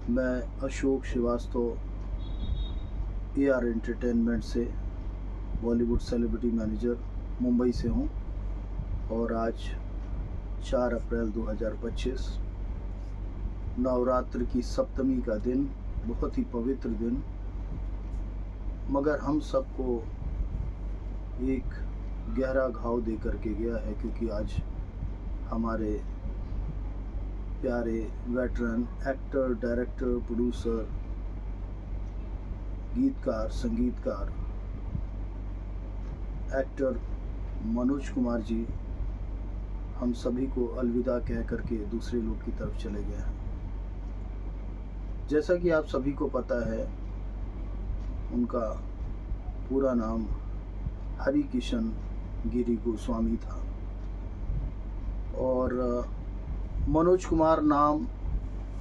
मैं Ashok Srivastava AR entertainment से Bollywood celebrity manager Mumbai से हूँ और आज 4 अप्रैल 2025 नवरात्र की सप्तमी का दिन, बहुत ही पवित्र दिन, मगर हम सबको एक गहरा घाव दे करके गया है, क्योंकि आज हमारे प्यारे वेटरन एक्टर, डायरेक्टर, प्रोड्यूसर, गीतकार, संगीतकार, एक्टर मनोज कुमार जी हम सभी को अलविदा कह करके दूसरे लोग की तरफ चले गए हैं। जैसा कि आप सभी को पता है, उनका पूरा नाम हरि किशन गिरी गोस्वामी था और मनोज कुमार नाम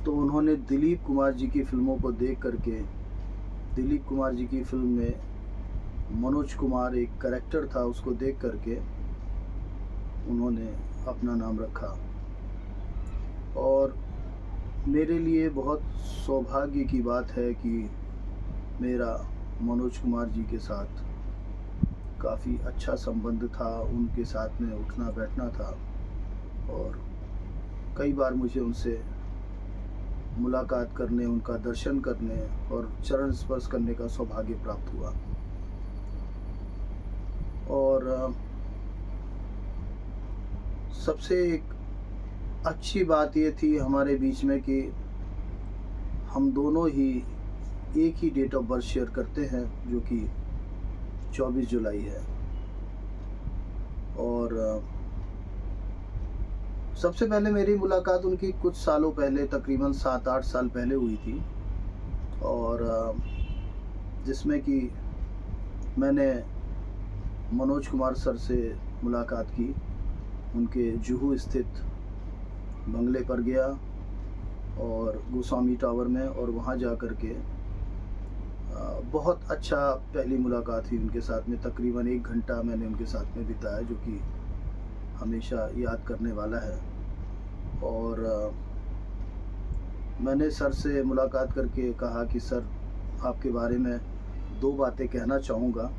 तो उन्होंने दिलीप कुमार जी की फिल्मों को देख करके, दिलीप कुमार जी की फिल्म में मनोज कुमार एक कैरेक्टर था, उसको देख करके उन्होंने अपना नाम रखा। और मेरे लिए बहुत सौभाग्य की बात है कि मेरा मनोज कुमार जी के साथ काफ़ी अच्छा संबंध था, उनके साथ में उठना बैठना था और कई बार मुझे उनसे मुलाकात करने, उनका दर्शन करने और चरण स्पर्श करने का सौभाग्य प्राप्त हुआ। और सबसे एक अच्छी बात ये थी हमारे बीच में कि हम दोनों ही एक ही डेट ऑफ बर्थ शेयर करते हैं, जो कि 24 जुलाई है। और सबसे पहले मेरी मुलाकात उनकी कुछ सालों पहले, तकरीबन 7-8 साल पहले हुई थी, और जिसमें कि मैंने मनोज कुमार सर से मुलाकात की, उनके जुहू स्थित बंगले पर गया और गोस्वामी टावर में, और वहाँ जा कर के बहुत अच्छा पहली मुलाकात हुई उनके साथ में। तकरीबन 1 घंटा मैंने उनके साथ में बिताया, जो कि हमेशा याद करने वाला है। और मैंने सर से मुलाकात करके कहा कि सर, आपके बारे में 2 बातें कहना चाहूँगा।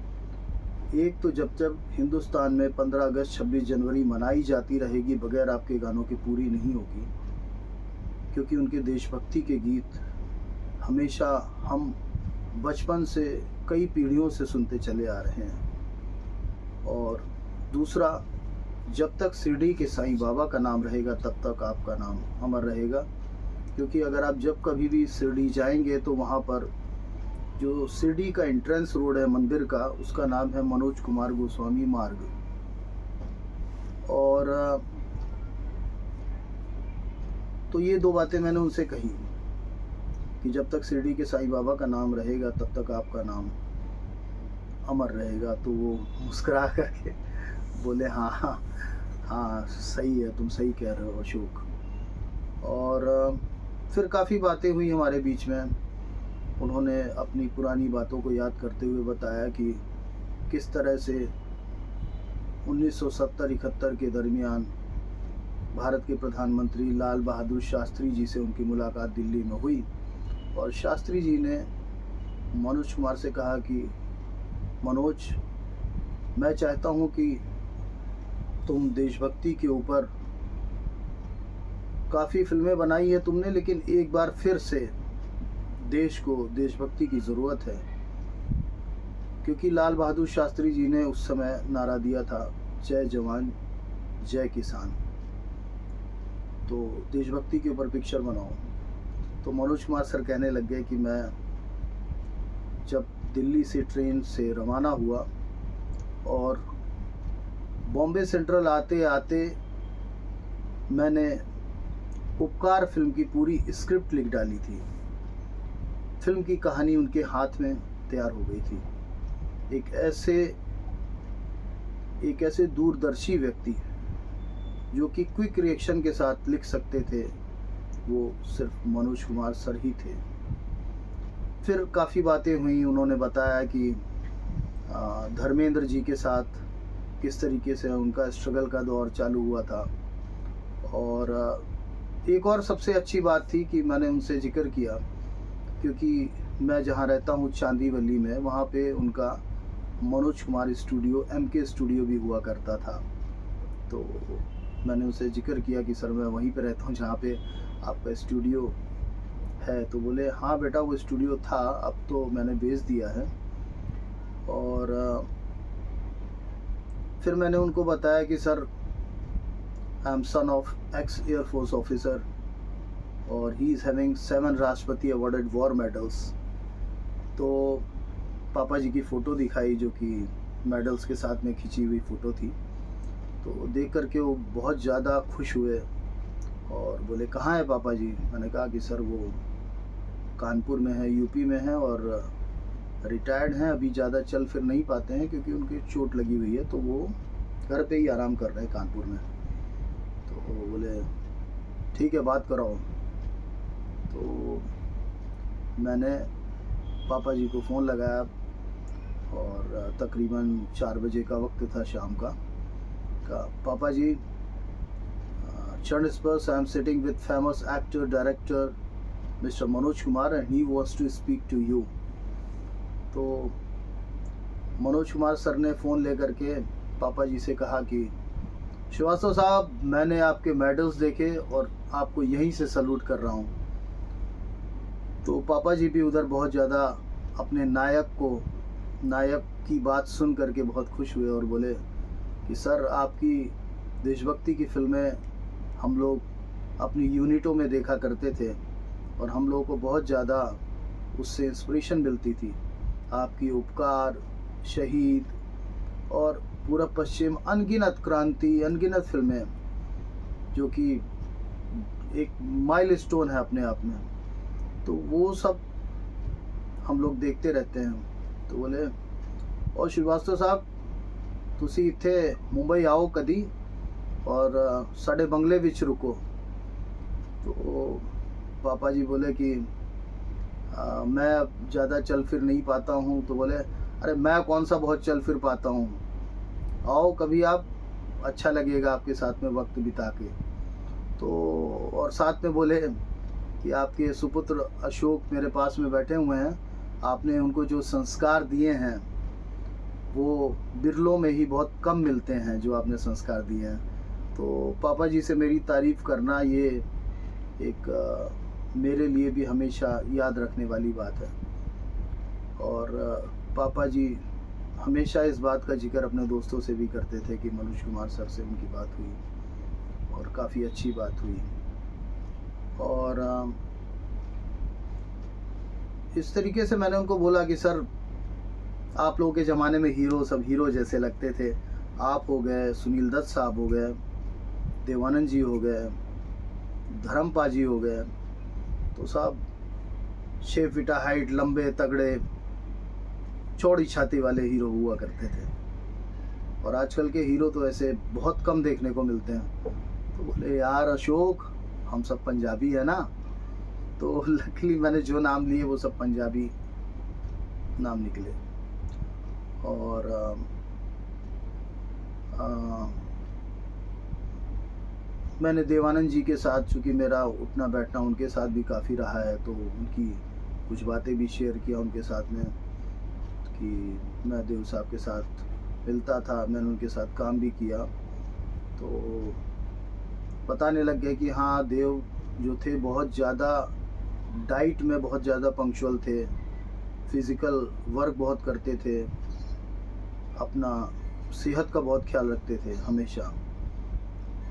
एक तो जब जब हिंदुस्तान में 15 अगस्त 26 जनवरी मनाई जाती रहेगी, बगैर आपके गानों के पूरी नहीं होगी, क्योंकि उनके देशभक्ति के गीत हमेशा हम बचपन से कई पीढ़ियों से सुनते चले आ रहे हैं। और दूसरा, जब तक शिरडी के साईं बाबा का नाम रहेगा, तब तक आपका नाम अमर रहेगा, क्योंकि अगर आप जब कभी भी शिरडी जाएंगे तो वहाँ पर जो शिरडी का एंट्रेंस रोड है मंदिर का, उसका नाम है मनोज कुमार गोस्वामी मार्ग। और तो ये 2 बातें मैंने उनसे कही कि जब तक शिरडी के साईं बाबा का नाम रहेगा, तब तक आपका नाम अमर रहेगा। तो वो मुस्कुरा करके बोले, हाँ हाँ हाँ, सही है, तुम सही कह रहे हो अशोक। और फिर काफ़ी बातें हुई हमारे बीच में। उन्होंने अपनी पुरानी बातों को याद करते हुए बताया कि किस तरह से 1970-71 के दरमियान भारत के प्रधानमंत्री लाल बहादुर शास्त्री जी से उनकी मुलाकात दिल्ली में हुई, और शास्त्री जी ने मनोज कुमार से कहा कि मनोज, मैं चाहता हूँ कि तुम देशभक्ति के ऊपर काफ़ी फिल्में बनाई है तुमने, लेकिन एक बार फिर से देश को देशभक्ति की ज़रूरत है, क्योंकि लाल बहादुर शास्त्री जी ने उस समय नारा दिया था, जय जवान जय किसान। तो देशभक्ति के ऊपर पिक्चर बनाओ। तो मनोज कुमार सर कहने लग गए कि मैं जब दिल्ली से ट्रेन से रवाना हुआ और बॉम्बे सेंट्रल आते आते मैंने उपकार फिल्म की पूरी स्क्रिप्ट लिख डाली थी। फिल्म की कहानी उनके हाथ में तैयार हो गई थी। एक ऐसे दूरदर्शी व्यक्ति जो कि क्विक रिएक्शन के साथ लिख सकते थे, वो सिर्फ मनोज कुमार सर ही थे। फिर काफ़ी बातें हुई। उन्होंने बताया कि धर्मेंद्र जी के साथ किस तरीके से उनका स्ट्रगल का दौर चालू हुआ था। और एक और सबसे अच्छी बात थी कि मैंने उनसे जिक्र किया क्योंकि मैं जहाँ रहता हूँ चांदीवली में, वहाँ पे उनका Manoj Kumar studio, MK studio भी हुआ करता था। तो मैंने उनसे ज़िक्र किया कि सर मैं वहीं पे रहता हूँ जहाँ पे आपका स्टूडियो है। तो बोले हाँ बेटा वो स्टूडियो था, अब तो मैंने बेच दिया है। और फिर मैंने उनको बताया कि sir I am son of x air force officer और ही इज़ हैविंग 7 राष्ट्रपति अवार्डेड वॉर मेडल्स। तो पापा जी की फ़ोटो दिखाई जो कि मेडल्स के साथ में खिंची हुई फ़ोटो थी। तो देख कर के वो बहुत ज़्यादा खुश हुए और बोले कहाँ है पापा जी? मैंने कहा कि सर वो कानपुर में है, यूपी में है और रिटायर्ड हैं, अभी ज़्यादा चल फिर नहीं पाते हैं क्योंकि उनकी चोट लगी हुई है, तो वो घर पे ही आराम कर रहे हैं कानपुर में। तो बोले ठीक है बात कराओ। तो मैंने पापा जी को फ़ोन लगाया और तकरीबन 4 बजे का वक्त था शाम का। कहा पापा जी चरण स्पर्श, I am sitting with famous actor director mister Manoj Kumar and he wants to speak to you. तो मनोज कुमार सर ने फ़ोन लेकर के पापा जी से कहा कि श्रीवास्तव साहब मैंने आपके मेडल्स देखे और आपको यहीं से सैल्यूट कर रहा हूँ। तो पापा जी भी उधर बहुत ज़्यादा अपने नायक की बात सुन करके बहुत खुश हुए और बोले कि सर आपकी देशभक्ति की फिल्में हम लोग अपनी यूनिटों में देखा करते थे और हम लोगों को बहुत ज़्यादा उससे इंस्पिरेशन मिलती थी। आपकी उपकार, शहीद और पूरा पश्चिम, अनगिनत क्रांति, अनगिनत फिल्में जो कि एक माइलस्टोन है अपने आप में, तो वो सब हम लोग देखते रहते हैं। तो बोले और श्रीवास्तव साहब तुसी इत्थे मुंबई आओ कदी और साढ़े बंगले विच रुको। तो पापा जी बोले कि मैं अब ज़्यादा चल फिर नहीं पाता हूँ। तो बोले अरे मैं कौन सा बहुत चल फिर पाता हूँ, आओ कभी आप, अच्छा लगेगा आपके साथ में वक्त बिता के। तो और साथ में बोले कि आपके सुपुत्र अशोक मेरे पास में बैठे हुए हैं, आपने उनको जो संस्कार दिए हैं वो बिरलों में ही बहुत कम मिलते हैं जो आपने संस्कार दिए हैं। तो पापा जी से मेरी तारीफ़ करना ये एक मेरे लिए भी हमेशा याद रखने वाली बात है। और पापा जी हमेशा इस बात का जिक्र अपने दोस्तों से भी करते थे कि मनोज कुमार सर से उनकी बात हुई और काफ़ी अच्छी बात हुई। और इस तरीके से मैंने उनको बोला कि सर आप लोगों के ज़माने में हीरो सब हीरो जैसे लगते थे, आप हो गए, सुनील दत्त साहब हो गए, देवानंद जी हो गए, धर्मपा जी हो गए, तो साहब 6 फीटा हाइट, लंबे तगड़े चौड़ी छाती वाले हीरो हुआ करते थे। और आजकल के हीरो तो ऐसे बहुत कम देखने को मिलते हैं। तो बोले यार अशोक हम सब पंजाबी है ना। तो लकीली मैंने जो नाम लिए वो सब पंजाबी नाम निकले। और मैंने देवानंद जी के साथ, चूँकि मेरा उठना बैठना उनके साथ भी काफ़ी रहा है, तो उनकी कुछ बातें भी शेयर किया उनके साथ में कि मैं देव साहब के साथ मिलता था, मैंने उनके साथ काम भी किया। तो बताने लग गए कि हाँ देव जो थे बहुत ज़्यादा डाइट में बहुत ज़्यादा पंक्चुअल थे, फिज़िकल वर्क बहुत करते थे, अपना सेहत का बहुत ख्याल रखते थे हमेशा।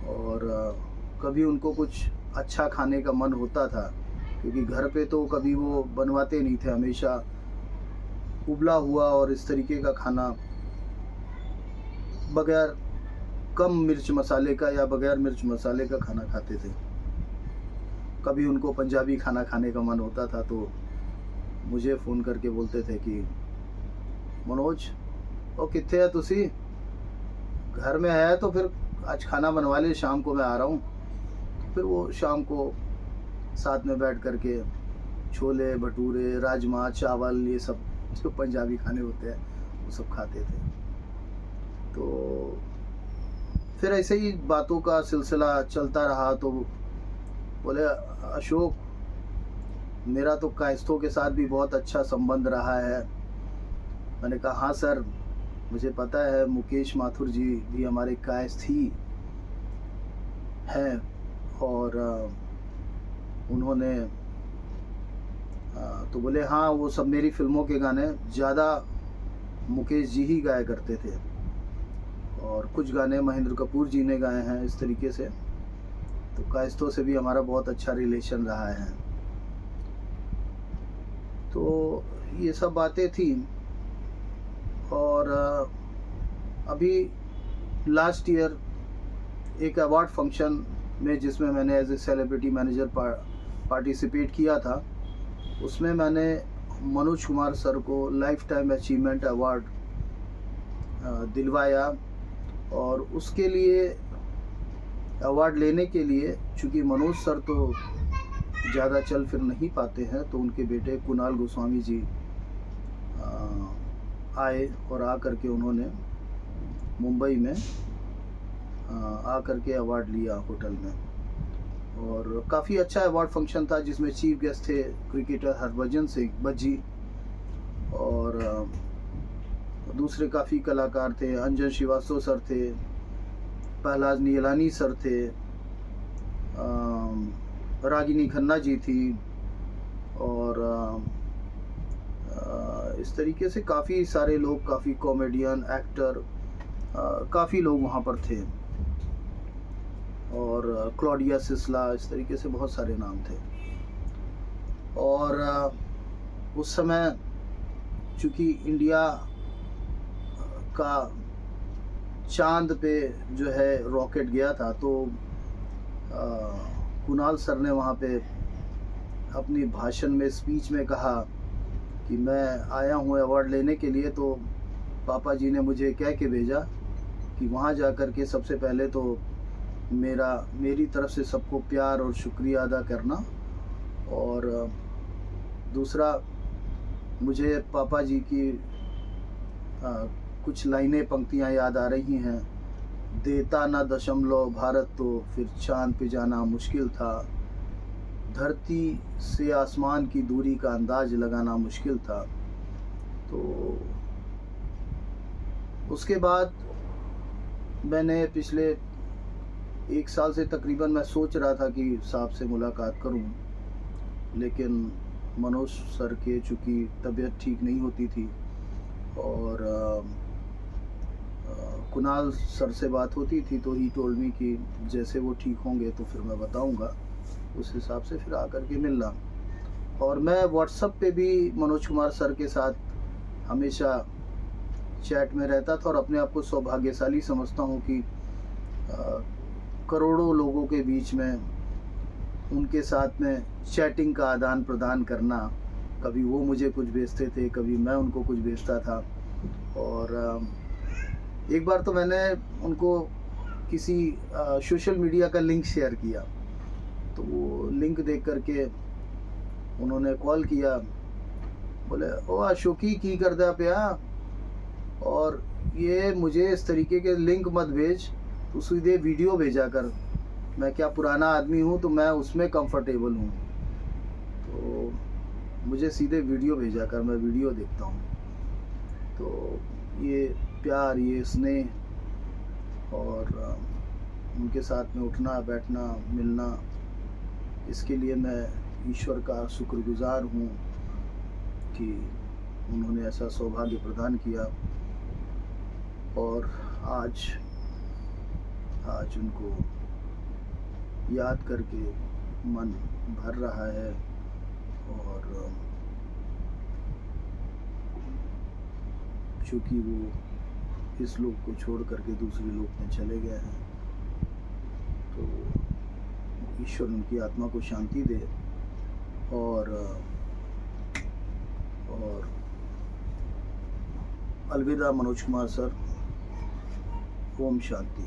और कभी उनको कुछ अच्छा खाने का मन होता था, क्योंकि घर पे तो कभी वो बनवाते नहीं थे, हमेशा उबला हुआ और इस तरीके का खाना बगैर कम मिर्च मसाले का या बगैर मिर्च मसाले का खाना खाते थे। कभी उनको पंजाबी खाना खाने का मन होता था तो मुझे फ़ोन करके बोलते थे कि मनोज ओ कित्थे है तुसी, घर में है तो फिर आज खाना बनवा ले, शाम को मैं आ रहा हूँ। फिर वो शाम को साथ में बैठ कर के छोले भटूरे, राजमा चावल, ये सब जो पंजाबी खाने होते हैं वो सब खाते थे। तो फिर ऐसे ही बातों का सिलसिला चलता रहा। तो बोले अशोक मेरा तो कायस्थों के साथ भी बहुत अच्छा संबंध रहा है। मैंने कहा हाँ सर, मुझे पता है मुकेश माथुर जी भी हमारे कायस्थ ही हैं और उन्होंने तो बोले हाँ, वो सब मेरी फिल्मों के गाने ज़्यादा मुकेश जी ही गाया करते थे और कुछ गाने महेंद्र कपूर जी ने गाए हैं इस तरीके से। तो कायस्थों से भी हमारा बहुत अच्छा रिलेशन रहा है। तो ये सब बातें थी और अभी लास्ट ईयर एक अवार्ड फंक्शन में जिसमें मैंने as a celebrity manager participate किया था, उसमें मैंने मनोज कुमार सर को लाइफ टाइम अचीवमेंट अवार्ड दिलवाया और उसके लिए अवार्ड लेने के लिए, चूँकि मनोज सर तो ज़्यादा चल फिर नहीं पाते हैं, तो उनके बेटे कुणाल गोस्वामी जी आए और आकर के उन्होंने मुंबई में आकर के अवार्ड लिया होटल में। और काफ़ी अच्छा अवार्ड फंक्शन था जिसमें चीफ गेस्ट थे क्रिकेटर हरभजन सिंह भज्जी और दूसरे काफ़ी कलाकार थे। अंजन श्रीवास्तव सर थे, प्रहलाद नियलानी सर थे, रागिनी खन्ना जी थी और इस तरीके से काफ़ी सारे लोग, काफ़ी कॉमेडियन, एक्टर, काफ़ी लोग वहाँ पर थे और क्लॉडिया सिस्ला, इस तरीके से बहुत सारे नाम थे। और उस समय चूँकि इंडिया का चांद पे जो है रॉकेट गया था, तो कुणाल सर ने वहाँ पे अपनी भाषण में, स्पीच में कहा कि मैं आया हूँ अवार्ड लेने के लिए, तो पापा जी ने मुझे कह के भेजा कि वहाँ जा कर के सबसे पहले तो मेरी तरफ से सबको प्यार और शुक्रिया अदा करना, और दूसरा मुझे पापा जी की कुछ लाइनें, पंक्तियाँ याद आ रही हैं। देता ना दशमलव भारत तो फिर चांद पे जाना मुश्किल था, धरती से आसमान की दूरी का अंदाज लगाना मुश्किल था। तो उसके बाद मैंने पिछले 1 साल से तकरीबन मैं सोच रहा था कि साहब से मुलाकात करूं, लेकिन मनोज सर के चूँकि तबीयत ठीक नहीं होती थी और कुणाल सर से बात होती थी, तो ही टोल्ड मी कि जैसे वो ठीक होंगे तो फिर मैं बताऊंगा, उस हिसाब से फिर आकर के मिलना। और मैं व्हाट्सएप पे भी मनोज कुमार सर के साथ हमेशा चैट में रहता था और अपने आप को सौभाग्यशाली समझता हूँ कि करोड़ों लोगों के बीच में उनके साथ में चैटिंग का आदान प्रदान करना, कभी वो मुझे कुछ भेजते थे, कभी मैं उनको कुछ भेजता था। और एक बार तो मैंने उनको किसी सोशल मीडिया का लिंक शेयर किया, तो वो लिंक देख करके उन्होंने कॉल किया, बोले ओ अशोकी की करदा पिया, और ये मुझे इस तरीके के लिंक मत भेज, तो सीधे वीडियो भेजा कर, मैं क्या पुराना आदमी हूँ तो मैं उसमें कंफर्टेबल हूँ, तो मुझे सीधे वीडियो भेजा कर, मैं वीडियो देखता हूँ। तो ये प्यार, ये स्नेह और उनके साथ में उठना बैठना मिलना, इसके लिए मैं ईश्वर का शुक्रगुजार हूँ कि उन्होंने ऐसा सौभाग्य प्रदान किया। और आज उनको याद करके मन भर रहा है और चूँकि वो इस लोक को छोड़ करके दूसरे लोक में चले गए हैं, तो ईश्वर उनकी आत्मा को शांति दे और अलविदा मनोज कुमार सर, ओम शांति।